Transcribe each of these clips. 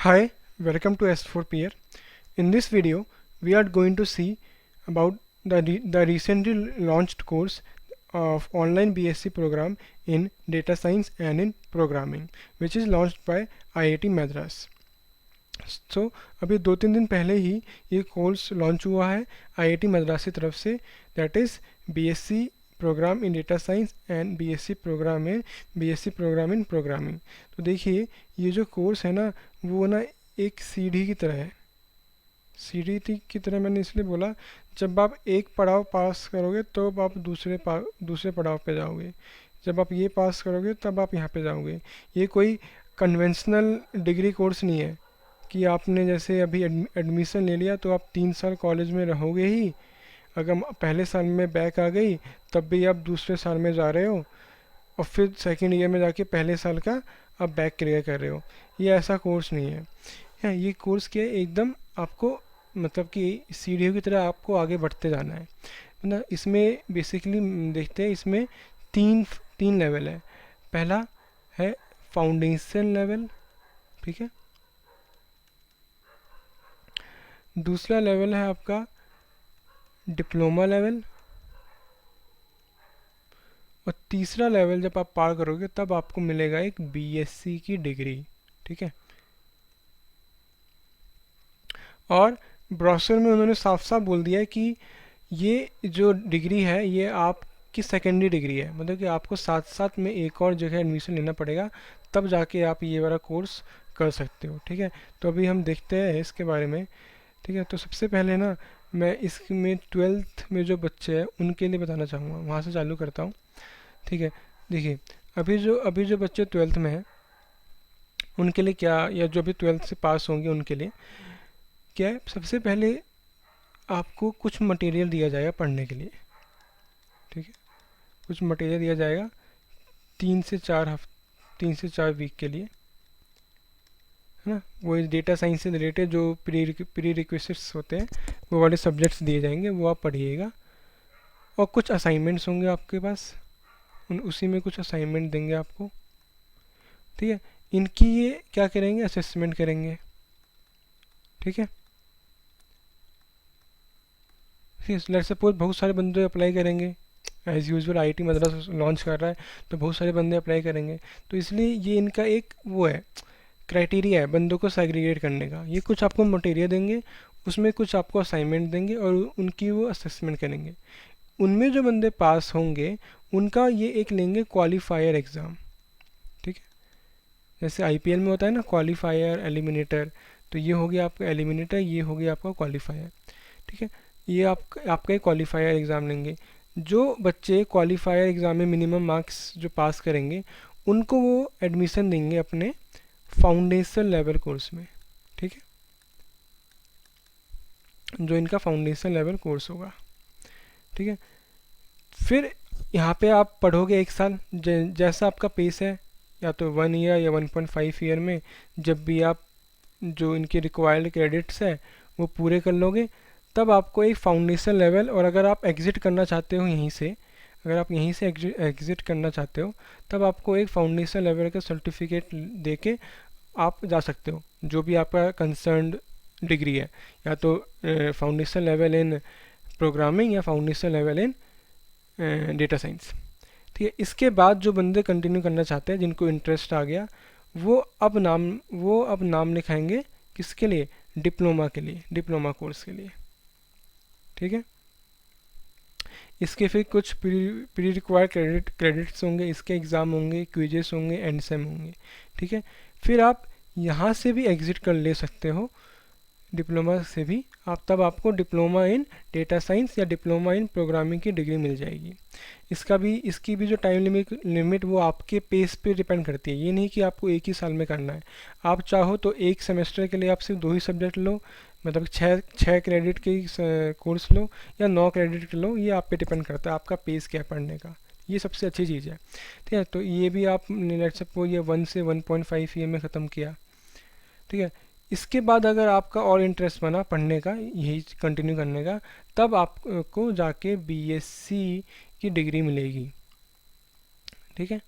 Hi, welcome to S4PR. In this video, we are going to see about the recently launched course of online BSc program in data science and in programming, which is launched by IIT Madras. So अभी 2-3 दिन पहले ही ये course launch हुआ है IIT Madras की तरफ से, that is BSc programme in data science and BSc programme in programming. तो देखिए ये जो कोर्स है ना, वो ना एक सीढ़ी की तरह है। सीढ़ी की तरह मैंने इसलिए बोला, जब आप एक पड़ाव पास करोगे तो आप दूसरे पड़ाव पे जाओगे, जब आप ये पास करोगे तब आप यहाँ पे जाओगे। ये कोई कन्वेंशनल डिग्री कोर्स नहीं है कि आपने जैसे अभी एडमिशन ले लिया तो आप 3 साल कॉलेज में रहोगे ही, अगर पहले साल में बैक आ गई तब भी आप दूसरे साल में जा रहे हो और फिर सेकेंड ईयर में जाके पहले साल का आप बैक क्लियर कर रहे हो। ये ऐसा कोर्स नहीं है। ये कोर्स क्या है, एकदम आपको मतलब कि सीढ़ियों की तरह आपको आगे बढ़ते जाना है। मतलब इसमें बेसिकली देखते हैं, इसमें तीन तीन लेवल है। पहला है फाउंडेशन लेवल, ठीक है। दूसरा लेवल है आपका डिप्लोमा लेवल, और तीसरा लेवल जब आप पार करोगे तब आपको मिलेगा एक बीएससी की डिग्री, ठीक है। और ब्रोशर में उन्होंने साफ साफ बोल दिया है कि ये जो डिग्री है ये आपकी सेकेंडरी डिग्री है, मतलब कि आपको साथ साथ में एक और जगह एडमिशन लेना पड़ेगा तब जाके आप ये वाला कोर्स कर सकते हो, ठीक है। तो अभी हम देखते हैं इसके बारे में, ठीक है। तो सबसे पहले ना मैं इसमें 12th में जो बच्चे हैं उनके लिए बताना चाहूँगा, वहाँ से चालू करता हूँ, ठीक है। देखिए अभी जो बच्चे 12th में हैं उनके लिए क्या, या जो भी 12th से पास होंगे उनके लिए क्या है, सबसे पहले आपको कुछ मटेरियल दिया जाएगा पढ़ने के लिए, ठीक है। कुछ मटेरियल दिया जाएगा 3 से 4 वीक के लिए, है ना। वो डेटा साइंस से रिलेटेड जो प्री रिक्वेस्ट्स होते हैं वो वाले सब्जेक्ट्स दिए जाएंगे, वो आप पढ़िएगा। और कुछ असाइनमेंट्स होंगे आपके पास, उसी में कुछ असाइनमेंट देंगे आपको, ठीक है। इनकी ये क्या करेंगे, असेसमेंट करेंगे, ठीक है। लेट्स सपोज बहुत सारे बंदे अप्लाई करेंगे, as usual IIT Madras launch कर रहा है तो बहुत सारे बंदे अप्लाई करेंगे, तो इसलिए ये इनका एक वो है, क्राइटेरिया है बंदों को सेग्रीगेट करने का। ये कुछ आपको मटेरियल देंगे, उसमें कुछ आपको असाइनमेंट देंगे और उनकी वो असेसमेंट करेंगे। उनमें जो बंदे पास होंगे उनका ये एक लेंगे क्वालिफायर एग्ज़ाम, ठीक है। जैसे आईपीएल में होता है ना क्वालिफायर एलिमिनेटर, तो ये हो गया आपका एलिमिनेटर, ये हो गया आपका क्वालिफायर, ठीक है। ये आपका एक क्वालिफायर एग्ज़ाम लेंगे। जो बच्चे क्वालिफायर एग्ज़ाम में मिनिमम मार्क्स जो पास करेंगे उनको वो एडमिशन देंगे अपने फाउंडेशन लेवल कोर्स में, ठीक है, जो इनका फाउंडेशन लेवल कोर्स होगा, ठीक है। फिर यहाँ पे आप पढ़ोगे 1 साल, जैसा आपका पेस है, या तो 1 ईयर या 1.5 ईयर में, जब भी आप जो इनके रिक्वायर्ड क्रेडिट्स है वो पूरे कर लोगे तब आपको एक फाउंडेशन लेवल, और अगर आप एग्ज़िट करना चाहते हो यहीं से, अगर आप यहीं से एग्ज़िट करना चाहते हो तब आपको एक फाउंडेशन लेवल का सर्टिफिकेट दे के आप जा सकते हो, जो भी आपका कंसर्न्ड डिग्री है, या तो फाउंडेशन लेवल इन प्रोग्रामिंग या foundation level in data science, ठीक है। इसके बाद जो बंदे कंटिन्यू करना चाहते हैं, जिनको इंटरेस्ट आ गया, वो अब नाम लिखाएंगे किसके लिए, डिप्लोमा के लिए, डिप्लोमा कोर्स के लिए, ठीक है। इसके फिर कुछ प्री रिक्वायर्ड क्रेडिट्स होंगे, इसके एग्ज़ाम होंगे, क्विजेस होंगे, एंड सेम होंगे, ठीक है। फिर आप यहाँ से भी एग्ज़िट कर ले सकते हो, डिप्लोमा से भी आप, तब आपको डिप्लोमा इन डेटा साइंस या डिप्लोमा इन प्रोग्रामिंग की डिग्री मिल जाएगी। इसकी भी जो टाइम लिमिट वो आपके पेस पे डिपेंड करती है। ये नहीं कि आपको एक ही साल में करना है, आप चाहो तो एक सेमेस्टर के लिए आप सिर्फ 2 ही सब्जेक्ट लो, मतलब छः क्रेडिट के कोर्स लो या 9 क्रेडिट लो, ये आप पे डिपेंड करता है आपका पेस क्या है पढ़ने का। ये सबसे अच्छी चीज़ है, ठीक है। तो ये भी आप लेट्स सपोज ये 1 से 1.5 ईयर में ख़त्म किया, ठीक है। इसके बाद अगर आपका और इंटरेस्ट बना पढ़ने का, यही कंटिन्यू करने का, तब आपको जाके बीएससी की डिग्री मिलेगी, ठीक है,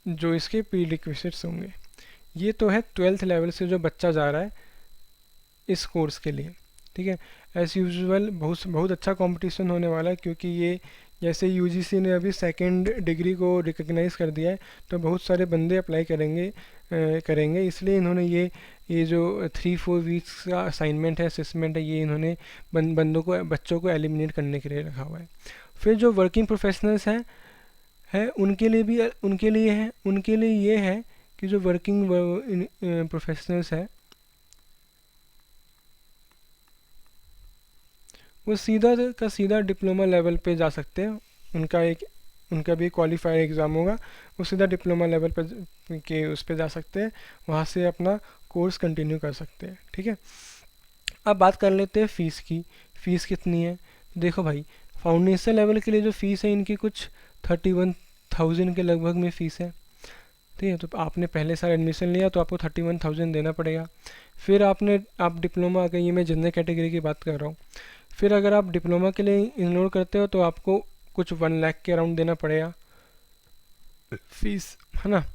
जो इसके प्री रिक्विजिट्स होंगे। ये तो है 12th लेवल से जो बच्चा जा रहा है इस कोर्स के लिए, ठीक है। एज़ यूजुअल बहुत बहुत अच्छा कंपटीशन होने वाला है, क्योंकि ये जैसे यूजीसी ने अभी सेकंड डिग्री को रिकग्नाइज़ कर दिया है, तो बहुत सारे बंदे अप्लाई करेंगे, इसलिए इन्होंने ये जो 3-4 वीक्स का असाइनमेंट है, असेसमेंट है, ये इन्होंने बच्चों को एलिमिनेट करने के लिए रखा हुआ है। फिर जो वर्किंग प्रोफेशनल्स हैं उनके लिए ये है कि जो वर्किंग प्रोफेशनल्स हैं वो सीधा का सीधा डिप्लोमा लेवल पे जा सकते हैं। उनका भी क्वालिफायर एग्ज़ाम होगा, वो सीधा डिप्लोमा लेवल पर के उस पर जा सकते हैं, वहाँ से अपना कोर्स कंटिन्यू कर सकते हैं, ठीक है। अब बात कर लेते हैं फ़ीस की। फ़ीस कितनी है? देखो भाई, फाउंडेशन लेवल के लिए जो फ़ीस है इनकी कुछ 31,000 के लगभग में फ़ीस है, ठीक है। तो आपने पहले साल एडमिशन लिया तो आपको 31,000 देना पड़ेगा। फिर आप डिप्लोमा, अगर ये मैं जनरल कैटेगरी की बात कर रहा हूँ, फिर अगर आप डिप्लोमा के लिए इनरोल करते हो तो आपको कुछ 1 लाख के अराउंड देना पड़ेगा फीस, है ना।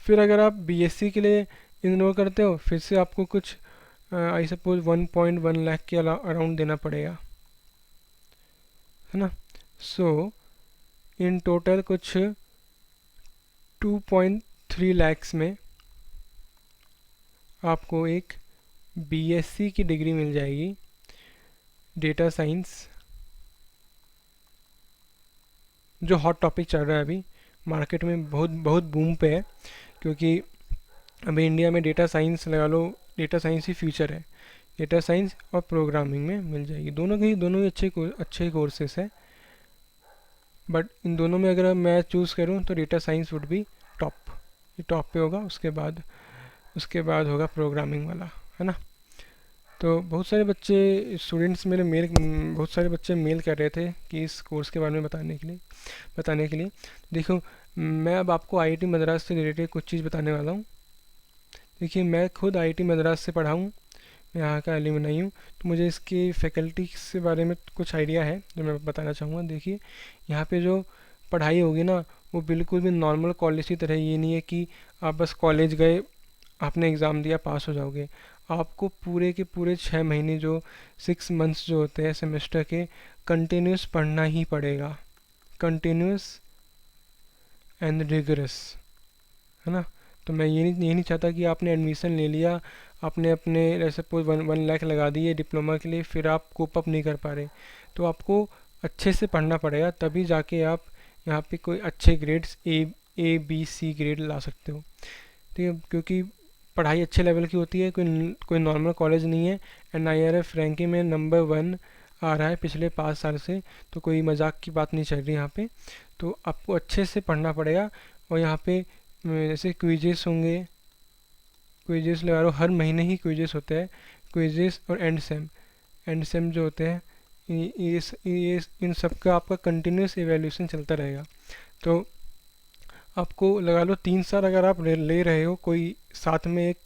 फिर अगर आप बीएससी के लिए इनरोल करते हो फिर से आपको कुछ आई सपोज 1.1 लाख के अराउंड देना पड़ेगा, है ना। सो इन टोटल कुछ 2.3 लैक्स में आपको एक बीएससी की डिग्री मिल जाएगी, डेटा साइंस, जो हॉट टॉपिक चल रहा है अभी मार्केट में, बहुत बहुत बूम पे है, क्योंकि अभी इंडिया में डेटा साइंस लगा लो, डेटा साइंस ही फ्यूचर है। डेटा साइंस और प्रोग्रामिंग में मिल जाएगी, दोनों ही अच्छे कोर्सेस हैं, बट इन दोनों में अगर मैं चूज़ करूँ तो data science would be top, ये टॉप पे होगा। उसके बाद होगा प्रोग्रामिंग वाला, है ना। तो बहुत सारे बच्चे मेल कर रहे थे कि इस कोर्स के बारे में बताने के लिए। देखो, मैं अब आपको आईआईटी मद्रास से रिलेटेड कुछ चीज़ बताने वाला हूँ। देखिए, मैं खुद आईआईटी मद्रास से पढ़ा हूँ, मैं यहाँ का एलुमनाई हूँ, तो मुझे इसकी फैकल्टी के बारे में कुछ आइडिया है जो मैं बताना चाहूँगा। देखिए, यहाँ पे जो पढ़ाई होगी ना, वो बिल्कुल भी नॉर्मल कॉलेज की तरह ये नहीं है कि आप बस कॉलेज गए, आपने एग्ज़ाम दिया, पास हो जाओगे। आपको पूरे के पूरे 6 महीने, जो 6 मंथ्स जो होते हैं सेमेस्टर के, कंटिन्यूस पढ़ना ही पड़ेगा, कंटिन्यूस एंड रिगरस, है ना। तो मैं ये नहीं चाहता कि आपने एडमिशन ले लिया, आपने अपने सपोज 1 लाख लगा दिए डिप्लोमा के लिए, फिर आप कोप अप नहीं कर पा रहे। तो आपको अच्छे से पढ़ना पड़ेगा, तभी जाके आप यहाँ पे कोई अच्छे grades A, B, C grade ला सकते हो, ठीक है। क्योंकि पढ़ाई अच्छे लेवल की होती है, कोई नॉर्मल कॉलेज नहीं है। NIRF रैंकिंग में नंबर 1 आ रहा है पिछले 5 साल से, तो कोई मजाक की बात नहीं चल रही यहाँ पे। तो आपको अच्छे से पढ़ना पड़ेगा, और यहाँ पे जैसे क्विजेस होंगे, क्विजेस लगा लो, हर महीने ही क्विजेस होते हैं, क्विजेस और एंड सेम जो होते हैं, ये इन सब का आपका कंटिन्यूस एवेल्यूशन चलता रहेगा। तो आपको लगा लो 3 साल अगर आप ले रहे हो कोई साथ में एक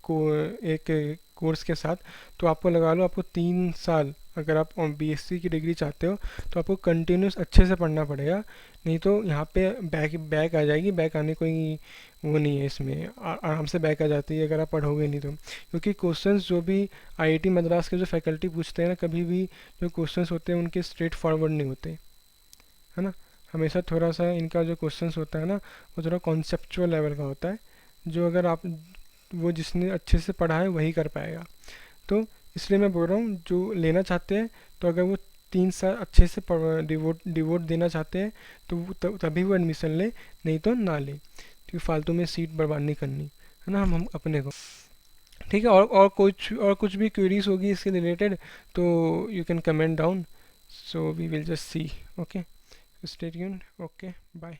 कोर्स के साथ, तो आपको लगा लो आपको 3 साल अगर आप बीएससी की डिग्री चाहते हो तो आपको कंटिन्यूस अच्छे से पढ़ना पड़ेगा, नहीं तो यहाँ पे बैक आ जाएगी। बैक आने कोई वो नहीं है इसमें, आराम से बैक आ जाती है अगर आप पढ़ोगे नहीं तो। क्योंकि क्वेश्चंस जो भी आईआईटी मद्रास के जो फैकल्टी पूछते हैं ना, कभी भी जो क्वेश्चंस होते हैं उनके स्ट्रेट फॉरवर्ड नहीं होते, है ना। हमेशा थोड़ा सा इनका जो क्वेश्चंस होता है ना, वो थोड़ा कॉन्सेप्चुअल लेवल का होता है, जो अगर आप वो जिसने अच्छे से पढ़ा है वही कर पाएगा। तो इसलिए मैं बोल रहा हूँ, जो लेना चाहते हैं तो अगर वो 3 साल अच्छे से डिवोट देना चाहते हैं तो तभी वो एडमिशन ले, नहीं तो ना ले, क्योंकि फालतू में सीट बर्बाद नहीं करनी, है ना, हम अपने को, ठीक है। और कुछ भी क्वेरीज होगी इसके रिलेटेड तो you can comment down, so we will just see, okay, stay tuned, okay, bye.